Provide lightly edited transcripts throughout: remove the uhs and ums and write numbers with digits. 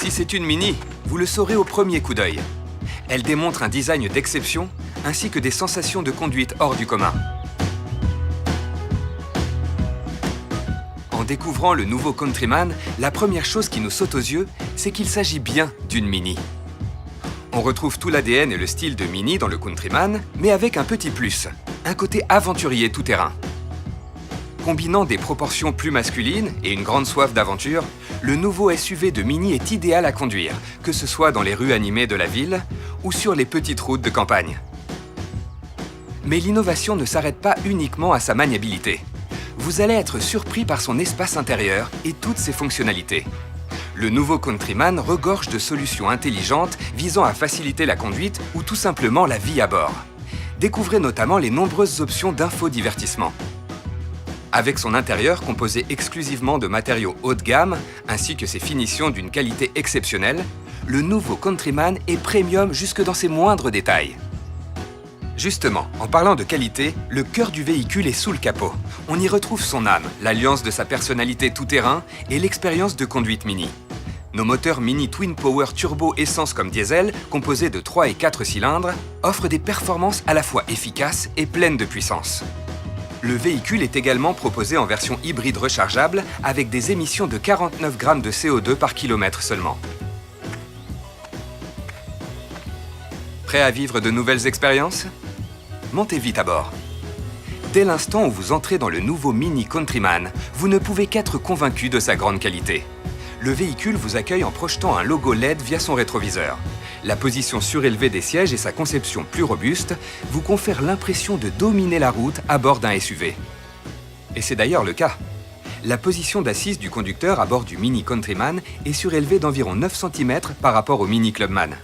Si c'est une Mini, vous le saurez au premier coup d'œil. Elle démontre un design d'exception ainsi que des sensations de conduite hors du commun. En découvrant le nouveau Countryman, la première chose qui nous saute aux yeux, c'est qu'il s'agit bien d'une Mini. On retrouve tout l'ADN et le style de Mini dans le Countryman, mais avec un petit plus, un côté aventurier tout-terrain. Combinant des proportions plus masculines et une grande soif d'aventure, le nouveau SUV de Mini est idéal à conduire, que ce soit dans les rues animées de la ville ou sur les petites routes de campagne. Mais l'innovation ne s'arrête pas uniquement à sa maniabilité. Vous allez être surpris par son espace intérieur et toutes ses fonctionnalités. Le nouveau Countryman regorge de solutions intelligentes visant à faciliter la conduite ou tout simplement la vie à bord. Découvrez notamment les nombreuses options d'infodivertissement. Avec son intérieur composé exclusivement de matériaux haut de gamme, ainsi que ses finitions d'une qualité exceptionnelle, le nouveau Countryman est premium jusque dans ses moindres détails. Justement, en parlant de qualité, le cœur du véhicule est sous le capot. On y retrouve son âme, l'alliance de sa personnalité tout-terrain et l'expérience de conduite Mini. Nos moteurs Mini Twin Power Turbo essence comme diesel, composés de 3 et 4 cylindres, offrent des performances à la fois efficaces et pleines de puissance. Le véhicule est également proposé en version hybride rechargeable avec des émissions de 49 grammes de CO2 par kilomètre seulement. Prêt à vivre de nouvelles expériences? Montez vite à bord. Dès l'instant où vous entrez dans le nouveau Mini Countryman, vous ne pouvez qu'être convaincu de sa grande qualité. Le véhicule vous accueille en projetant un logo LED via son rétroviseur. La position surélevée des sièges et sa conception plus robuste vous confèrent l'impression de dominer la route à bord d'un SUV. Et c'est d'ailleurs le cas. La position d'assise du conducteur à bord du Mini Countryman est surélevée d'environ 9 cm par rapport au Mini Clubman.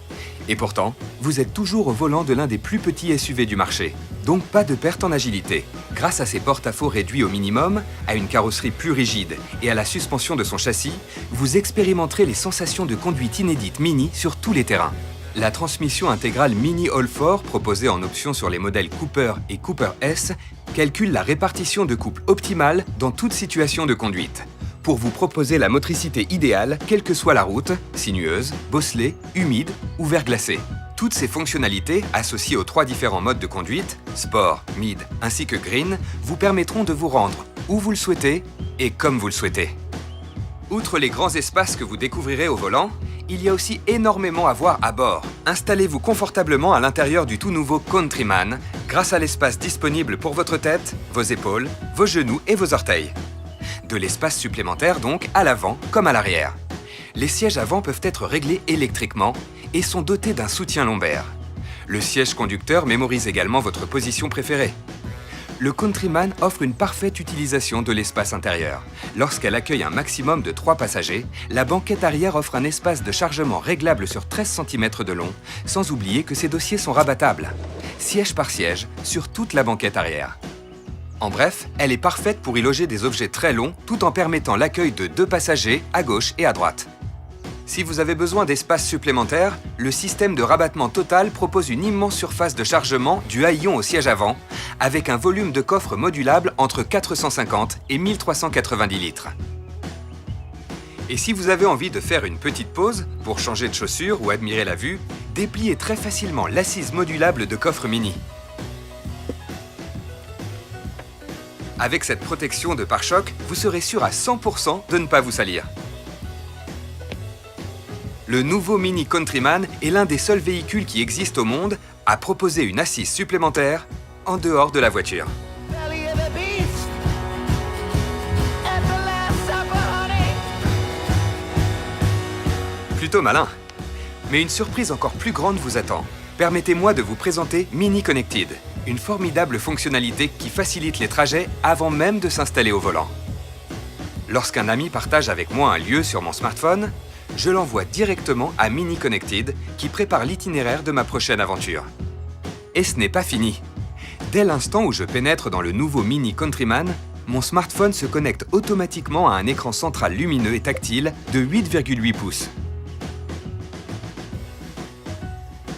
Et pourtant, vous êtes toujours au volant de l'un des plus petits SUV du marché. Donc pas de perte en agilité. Grâce à ses porte-à-faux réduits au minimum, à une carrosserie plus rigide et à la suspension de son châssis, vous expérimenterez les sensations de conduite inédites Mini sur tous les terrains. La transmission intégrale Mini All-4, proposée en option sur les modèles Cooper et Cooper S, calcule la répartition de couple optimale dans toute situation de conduite, pour vous proposer la motricité idéale, quelle que soit la route, sinueuse, bosselée, humide ou verglacée. Toutes ces fonctionnalités, associées aux 3 différents modes de conduite, Sport, Mid ainsi que Green, vous permettront de vous rendre où vous le souhaitez et comme vous le souhaitez. Outre les grands espaces que vous découvrirez au volant, il y a aussi énormément à voir à bord. Installez-vous confortablement à l'intérieur du tout nouveau Countryman grâce à l'espace disponible pour votre tête, vos épaules, vos genoux et vos orteils. De l'espace supplémentaire donc à l'avant comme à l'arrière. Les sièges avant peuvent être réglés électriquement et sont dotés d'un soutien lombaire. Le siège conducteur mémorise également votre position préférée. Le Countryman offre une parfaite utilisation de l'espace intérieur. Lorsqu'elle accueille un maximum de 3 passagers, la banquette arrière offre un espace de chargement réglable sur 13 cm de long, sans oublier que ces dossiers sont rabattables, siège par siège, sur toute la banquette arrière. En bref, elle est parfaite pour y loger des objets très longs tout en permettant l'accueil de 2 passagers à gauche et à droite. Si vous avez besoin d'espace supplémentaire, le système de rabattement Total propose une immense surface de chargement du haillon au siège avant, avec un volume de coffre modulable entre 450 et 1390 litres. Et si vous avez envie de faire une petite pause pour changer de chaussures ou admirer la vue, dépliez très facilement l'assise modulable de coffre Mini. Avec cette protection de pare-choc, vous serez sûr à 100% de ne pas vous salir. Le nouveau Mini Countryman est l'un des seuls véhicules qui existent au monde à proposer une assise supplémentaire en dehors de la voiture. Plutôt malin. Mais une surprise encore plus grande vous attend. Permettez-moi de vous présenter Mini Connected, une formidable fonctionnalité qui facilite les trajets avant même de s'installer au volant. Lorsqu'un ami partage avec moi un lieu sur mon smartphone, je l'envoie directement à Mini Connected qui prépare l'itinéraire de ma prochaine aventure. Et ce n'est pas fini. Dès l'instant où je pénètre dans le nouveau Mini Countryman, mon smartphone se connecte automatiquement à un écran central lumineux et tactile de 8,8 pouces.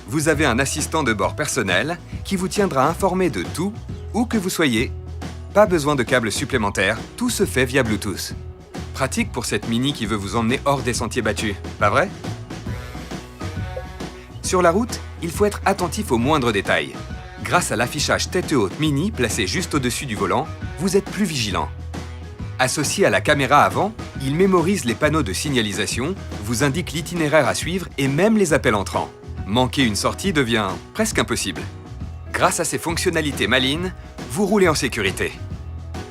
Vous avez un assistant de bord personnel qui vous tiendra informé de tout, où que vous soyez. Pas besoin de câbles supplémentaires, tout se fait via Bluetooth. Pratique pour cette Mini qui veut vous emmener hors des sentiers battus, pas vrai ? Sur la route, il faut être attentif aux moindres détails. Grâce à l'affichage tête haute mini placé juste au-dessus du volant, vous êtes plus vigilant. Associé à la caméra avant, il mémorise les panneaux de signalisation, vous indique l'itinéraire à suivre et même les appels entrants. Manquer une sortie devient presque impossible. Grâce à ses fonctionnalités malines, vous roulez en sécurité.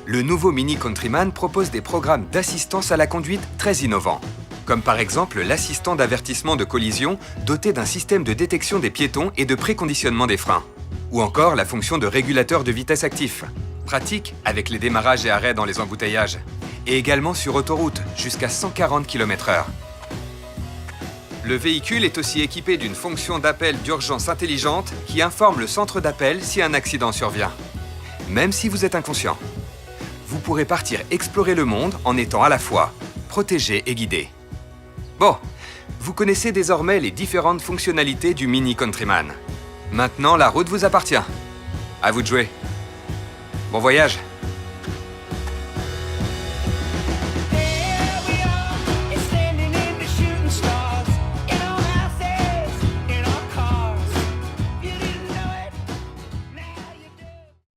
Le nouveau Mini Countryman propose des programmes d'assistance à la conduite très innovants, comme par exemple l'assistant d'avertissement de collision doté d'un système de détection des piétons et de préconditionnement des freins, ou encore la fonction de régulateur de vitesse actif, pratique avec les démarrages et arrêts dans les embouteillages, et également sur autoroute jusqu'à 140 km/h. Le véhicule est aussi équipé d'une fonction d'appel d'urgence intelligente qui informe le centre d'appel si un accident survient. Même si vous êtes inconscient, vous pourrez partir explorer le monde en étant à la fois protégé et guidé. Bon, vous connaissez désormais les différentes fonctionnalités du Mini Countryman. Maintenant, la route vous appartient. À vous de jouer. Bon voyage!